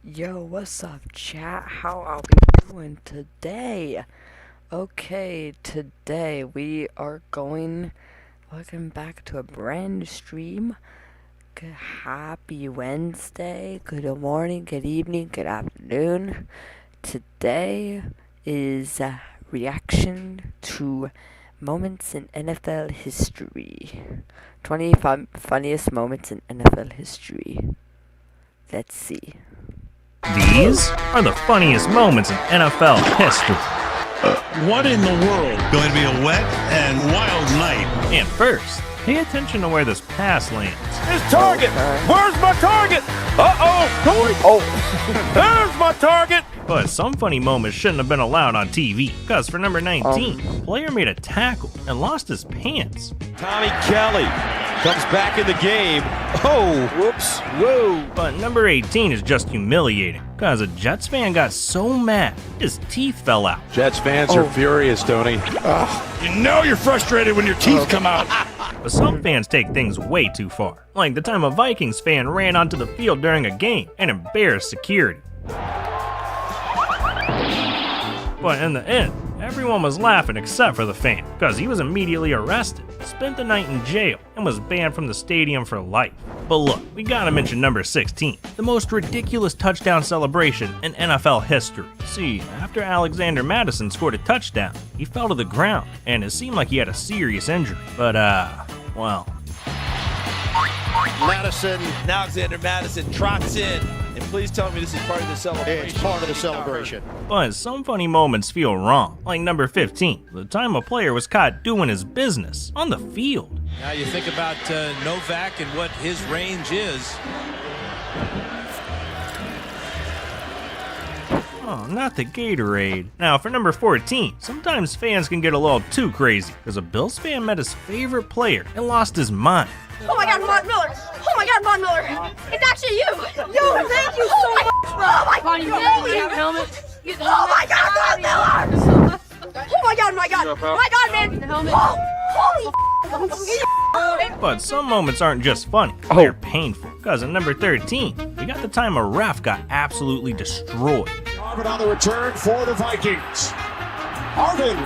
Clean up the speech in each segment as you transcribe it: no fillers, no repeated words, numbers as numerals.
Yo, what's up, chat? How are we doing today? Okay, today we are welcome back to a brand new stream. Happy Wednesday, good morning, good evening, good afternoon. Today is a reaction to moments in NFL history. 25 funniest moments in NFL history. Let's see. These are the funniest moments in NFL history. What in the world? Going to be a wet and wild night. And first, pay attention to where this pass lands. His target! Where's my target? There's my target! But some funny moments shouldn't have been allowed on TV, because for number 19, a player made a tackle and lost his pants. Tommy Kelly comes back in the game. Oh, whoops, whoa. But number 18 is just humiliating, because a Jets fan got so mad, his teeth fell out. Jets fans are furious, Tony. You know you're frustrated when your teeth come out. But some fans take things way too far, like the time a Vikings fan ran onto the field during a game and embarrassed security. But in the end, everyone was laughing except for the fan, because he was immediately arrested, spent the night in jail, and was banned from the stadium for life. But look, we gotta mention number 16, the most ridiculous touchdown celebration in NFL history. See, after Alexander Madison scored a touchdown, he fell to the ground, and it seemed like he had a serious injury. But well. Alexander Madison trots in, and please tell me this is part of the celebration. It's part of the celebration. But some funny moments feel wrong, like number 15, the time a player was caught doing his business on the field. Now you think about Novak and what his range is. Oh, not the Gatorade. Now for number 14, sometimes fans can get a little too crazy, because a Bills fan met his favorite player and lost his mind. Oh my God, Von Miller! Oh my God, Von Miller! It's actually you! Yo, thank you so much! Oh my God! You have a helmet? Oh my God, Von Miller! Oh my God, my God! My God, man! Holy But some moments aren't just funny, they're painful. Because at number 13, we got the time a ref got absolutely destroyed. Harvin on the return for the Vikings. Harvin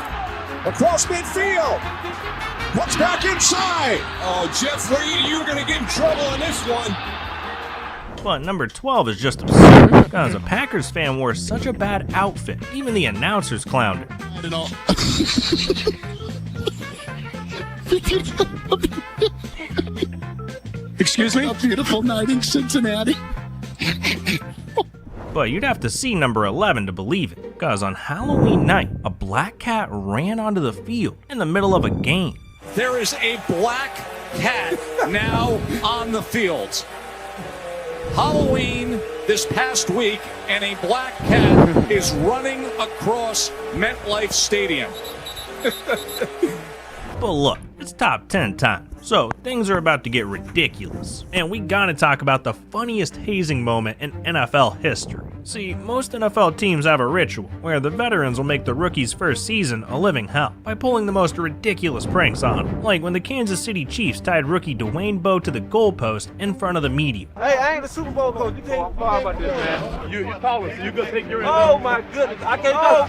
across midfield. What's back inside? Oh, Jeff Reed, you're going to get in trouble on this one. But number 12 is just absurd, because a Packers fan wore such a bad outfit, even the announcers clowned her. Excuse me? A beautiful night in Cincinnati. But you'd have to see number 11 to believe it, because on Halloween night, a black cat ran onto the field in the middle of a game. There is a black cat now on the field. Halloween this past week, and a black cat is running across MetLife Stadium. But look, it's top 10 time, so things are about to get ridiculous. And we gotta talk about the funniest hazing moment in NFL history. See, most NFL teams have a ritual where the veterans will make the rookie's first season a living hell by pulling the most ridiculous pranks on them, like when the Kansas City Chiefs tied rookie Dwayne Bowe to the goalpost in front of the media. Hey, I ain't the Super Bowl coach. You can't talk about this, man. You taller, so you gonna take your. Oh my goodness, I can't go.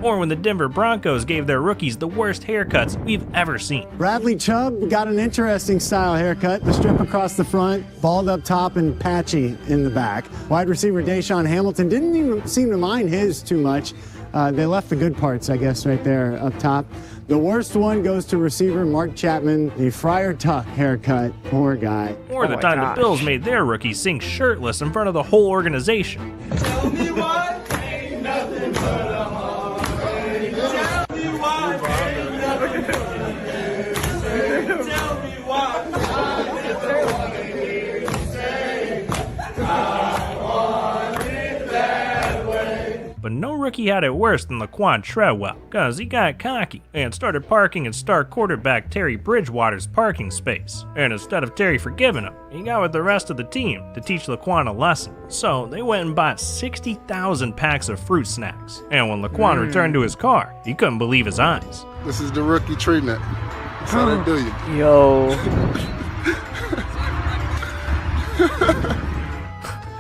Or when the Denver Broncos gave their rookies the worst haircuts we've ever seen. Bradley Chubb got an interesting style haircut. The strip across the front, bald up top and patchy in the back. Wide receiver Deshaun Hamilton didn't even seem to mind his too much. They left the good parts, I guess, right there up top. The worst one goes to receiver Mark Chapman, the Friar Tuck haircut. Poor guy. Or the time the Bills made their rookies sing shirtless in front of the whole organization. Tell me why ain't nothing but a heartbreak. Tell me why ain't nothing but a heartbreak. Tell me why. But no rookie had it worse than Laquan Treadwell, cause he got cocky and started parking in star quarterback Terry Bridgewater's parking space. And instead of Terry forgiving him, he got with the rest of the team to teach Laquan a lesson. So they went and bought 60,000 packs of fruit snacks. And when Laquan returned to his car, he couldn't believe his eyes. This is the rookie treatment. That's how they do you. Yo.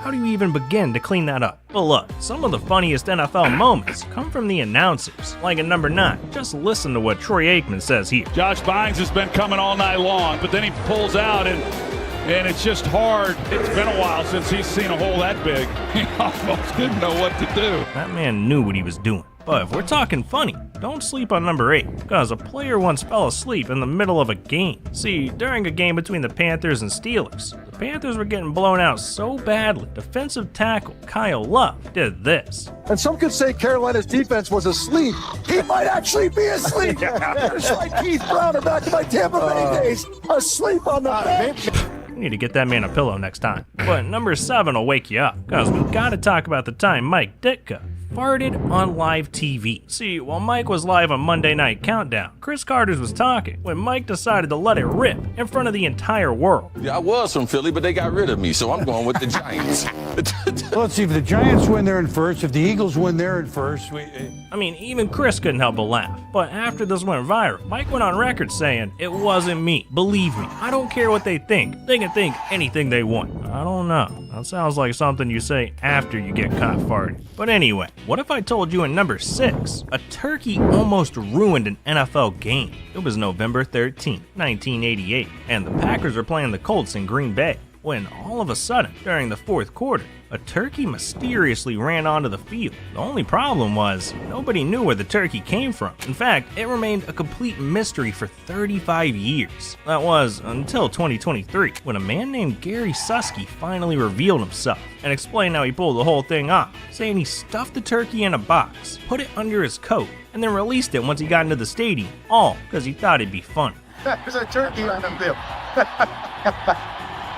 How do you even begin to clean that up? But look, some of the funniest NFL moments come from the announcers. Like at number 9, just listen to what Troy Aikman says here. Josh Bynes has been coming all night long, but then he pulls out and it's just hard. It's been a while since he's seen a hole that big. He almost didn't know what to do. That man knew what he was doing. But if we're talking funny, don't sleep on number 8, because a player once fell asleep in the middle of a game. See, during a game between the Panthers and Steelers, the Panthers were getting blown out so badly, defensive tackle Kyle Love did this. And some could say Carolina's defense was asleep. He might actually be asleep. Just like Keith Browner back in my Tampa Bay days, asleep on the bench. We need to get that man a pillow next time. But number 7 will wake you up, because we gotta talk about the time Mike Ditka farted on live TV. See, while Mike was live on Monday Night Countdown, Chris Carter's was talking when Mike decided to let it rip in front of the entire world. Yeah, I was from Philly, but they got rid of me, so I'm going with the Giants. Well, let's see, if the Giants win, they're in first. If the Eagles win, they're in first. I mean, even Chris couldn't help but laugh. But after this went viral, Mike went on record saying, "It wasn't me. Believe me, I don't care what they think. They can think anything they want." I don't know. That sounds like something you say after you get caught farting. But anyway, what if I told you in number 6, a turkey almost ruined an NFL game? It was November 13, 1988, and the Packers were playing the Colts in Green Bay, when all of a sudden, during the 4th quarter, a turkey mysteriously ran onto the field. The only problem was, nobody knew where the turkey came from. In fact, it remained a complete mystery for 35 years. That was until 2023, when a man named Gary Susky finally revealed himself and explained how he pulled the whole thing off, saying he stuffed the turkey in a box, put it under his coat, and then released it once he got into the stadium, all because he thought it'd be funny. There's a turkey on the field.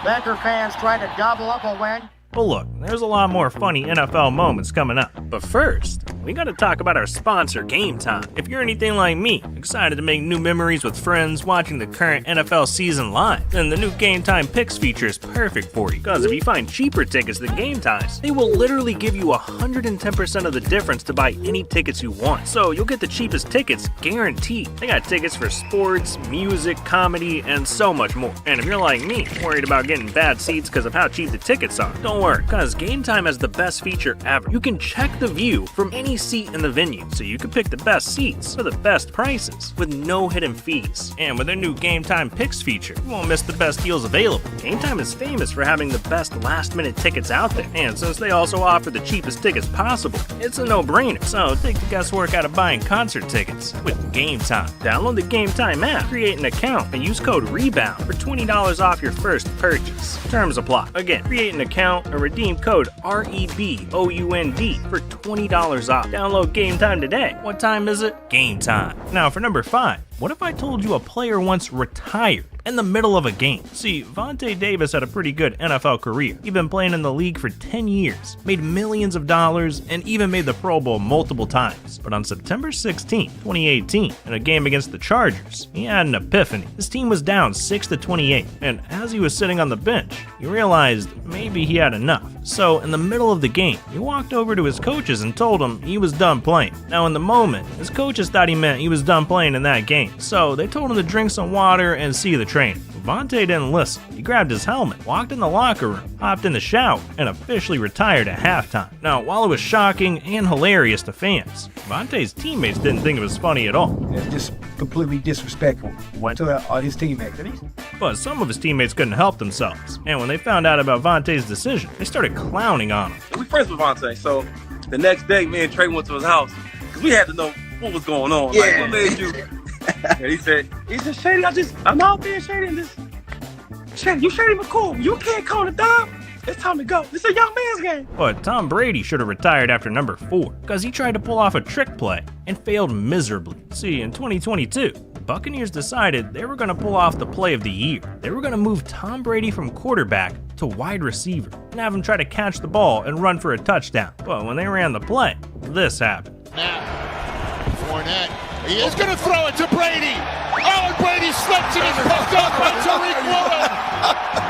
Packer fans trying to gobble up a win. But look, there's a lot more funny NFL moments coming up. But first, we gotta talk about our sponsor, Game Time. If you're anything like me, excited to make new memories with friends watching the current NFL season live, then the new Game Time Picks feature is perfect for you. Because if you find cheaper tickets than Game Time's, they will literally give you 110% of the difference to buy any tickets you want. So you'll get the cheapest tickets guaranteed. They got tickets for sports, music, comedy, and so much more. And if you're like me, worried about getting bad seats because of how cheap the tickets are, don't worry, because Game Time has the best feature ever. You can check the view from any seat in the venue, so you can pick the best seats for the best prices with no hidden fees. And with their new Game Time Picks feature, you won't miss the best deals available. Game Time is famous for having the best last-minute tickets out there, and since they also offer the cheapest tickets possible, it's a no-brainer. So take the guesswork out of buying concert tickets with Game Time. Download the Game Time app, create an account, and use code REBOUND for $20 off your first purchase. Terms apply. Again, create an account and redeem code REBOUND for $20 off. Download Game Time today. What time is it? Game time. Now for number 5, what if I told you a player once retired in the middle of a game? See, Vontae Davis had a pretty good NFL career. He'd been playing in the league for 10 years, made millions of dollars, and even made the Pro Bowl multiple times. But on September 16, 2018, in a game against the Chargers, he had an epiphany. His team was down 6-28, and as he was sitting on the bench, he realized maybe he had enough. So in the middle of the game, he walked over to his coaches and told them he was done playing. Now in the moment, his coaches thought he meant he was done playing in that game. So they told him to drink some water and see the trainer. Vontae didn't listen. He grabbed his helmet, walked in the locker room, hopped in the shower, and officially retired at halftime. Now, while it was shocking and hilarious to fans, Vontae's teammates didn't think it was funny at all. It's just completely disrespectful to all his teammates. But some of his teammates couldn't help themselves, and when they found out about Vontae's decision, they started clowning on him. We friends with Vontae, so the next day, me and Trey went to his house because we had to know what was going on. Yeah. Like, what made you? And he said, Shady, I'm out there, Shady, and Shady, you Shady McCool. You can't call the dub. It's time to go. It's a young man's game. But Tom Brady should have retired after number 4, because he tried to pull off a trick play and failed miserably. See, in 2022, the Buccaneers decided they were going to pull off the play of the year. They were going to move Tom Brady from quarterback to wide receiver and have him try to catch the ball and run for a touchdown. But when they ran the play, this happened. Now, Fournette. He is going to throw it to Brady. Oh, and Brady slips and is picked up by Tariq Woolen.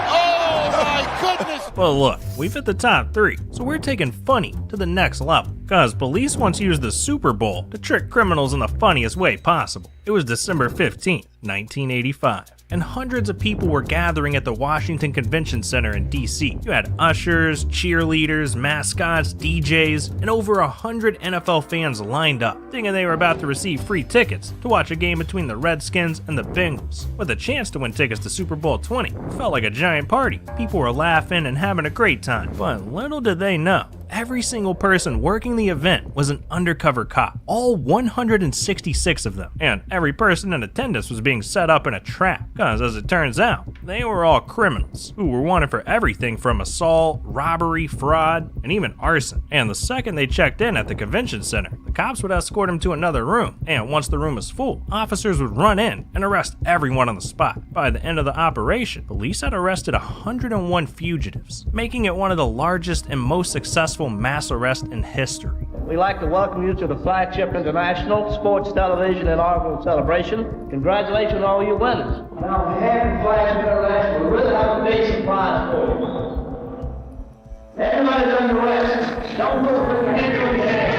Oh, my goodness. Well, look, we've hit the top 3, so we're taking funny to the next level. Because police once used the Super Bowl to trick criminals in the funniest way possible. It was December 15th, 1985. and hundreds of people were gathering at the Washington Convention Center in DC. You had ushers, cheerleaders, mascots, DJs, and over 100 NFL fans lined up, thinking they were about to receive free tickets to watch a game between the Redskins and the Bengals, with a chance to win tickets to Super Bowl 20. It felt like a giant party. People were laughing and having a great time, but little did they know, every single person working the event was an undercover cop, all 166 of them, and every person in attendance was being set up in a trap, because as it turns out, they were all criminals who were wanted for everything from assault, robbery, fraud, and even arson. And the second they checked in at the convention center, the cops would escort them to another room, and once the room was full, officers would run in and arrest everyone on the spot. By the end of the operation, police had arrested 101 fugitives, making it one of the largest and most successful mass arrest in history. We'd like to welcome you to the Flagship International Sports Television Inaugural Celebration. Congratulations on all your winners. And on behalf of Flagship International, we really have a big surprise for you. Everybody's under arrest. Don't go for your hands on your head.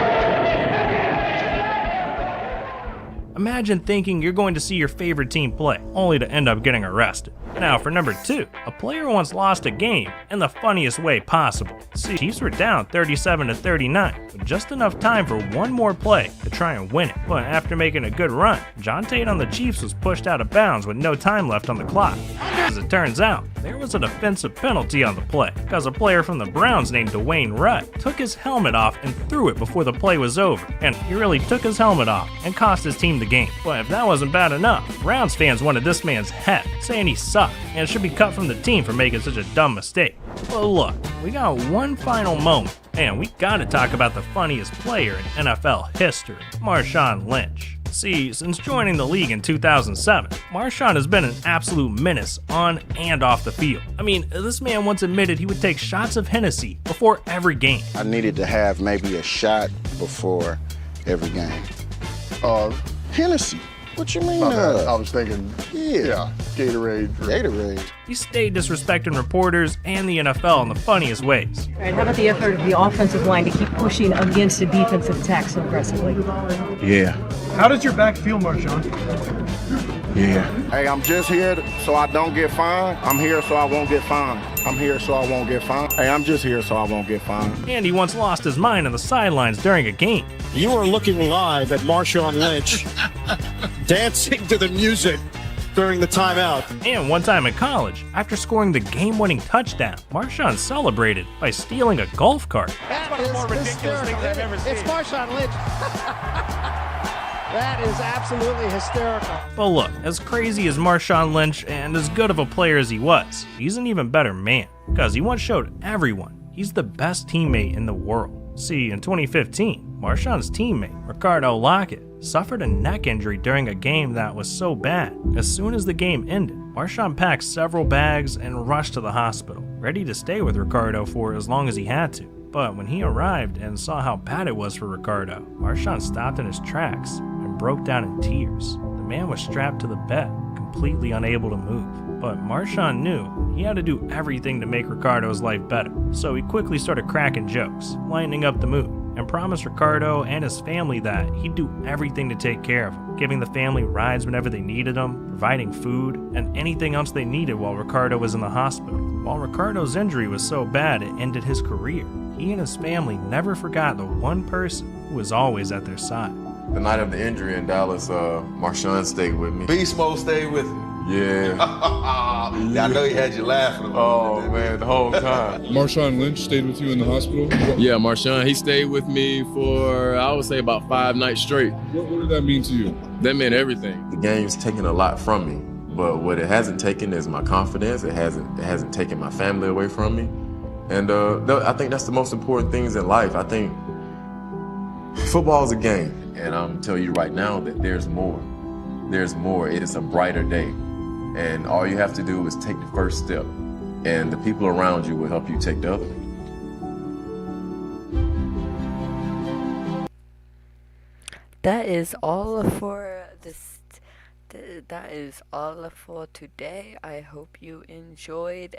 Imagine thinking you're going to see your favorite team play, only to end up getting arrested. Now for number 2, a player once lost a game in the funniest way possible. See, Chiefs were down 37-39, with just enough time for one more play to try and win it. But after making a good run, John Tate on the Chiefs was pushed out of bounds with no time left on the clock. As it turns out, there was an offensive penalty on the play, because a player from the Browns named Dwayne Rudd took his helmet off and threw it before the play was over, and he really took his helmet off and cost his team the game. But if that wasn't bad enough, Browns fans wanted this man's head, saying he sucked and should be cut from the team for making such a dumb mistake. But look, we got one final moment, and we gotta talk about the funniest player in NFL history, Marshawn Lynch. See, since joining the league in 2007, Marshawn has been an absolute menace on and off the field. I mean, this man once admitted he would take shots of Hennessy before every game. I needed to have maybe a shot before every game. Hennessy. What you mean? I was thinking, yeah, Gatorade. He stayed disrespecting reporters and the NFL in the funniest ways. All right, how about the effort of the offensive line to keep pushing against the defensive attack so aggressively? Yeah. How does your back feel, Marshawn? Yeah. Hey, I'm just here so I don't get fined. I'm here so I won't get fined. I'm here so I won't get fined. Hey, I'm just here so I won't get fined. And he once lost his mind on the sidelines during a game. You are looking live at Marshawn Lynch dancing to the music during the timeout. And one time in college, after scoring the game-winning touchdown, Marshawn celebrated by stealing a golf cart. That's one of the more ridiculous things I've ever seen. It's Marshawn Lynch. That is absolutely hysterical. But look, as crazy as Marshawn Lynch and as good of a player as he was, he's an even better man, because he once showed everyone he's the best teammate in the world. See, in 2015, Marshawn's teammate, Ricardo Lockett, suffered a neck injury during a game that was so bad. As soon as the game ended, Marshawn packed several bags and rushed to the hospital, ready to stay with Ricardo for as long as he had to. But when he arrived and saw how bad it was for Ricardo, Marshawn stopped in his tracks and broke down in tears. The man was strapped to the bed, completely unable to move. But Marshawn knew he had to do everything to make Ricardo's life better, so he quickly started cracking jokes, lightening up the mood, and promised Ricardo and his family that he'd do everything to take care of him, giving the family rides whenever they needed them, providing food, and anything else they needed while Ricardo was in the hospital. While Ricardo's injury was so bad it ended his career, he and his family never forgot the one person who was always at their side. The night of the injury in Dallas, Marshawn stayed with me. Beast Mode stayed with me. Yeah. I know he had you laughing. Oh, man, the whole time. Marshawn Lynch stayed with you in the hospital? Yeah, Marshawn, he stayed with me for, I would say, about 5 nights straight. What did that mean to you? That meant everything. The game's taken a lot from me, but what it hasn't taken is my confidence. It hasn't taken my family away from me. And I think that's the most important things in life. I think football is a game, and I'm telling you right now that there's more. There's more. It is a brighter day. And all you have to do is take the first step, and the people around you will help you take the other. That is all for this. That is all for today. I hope you enjoyed.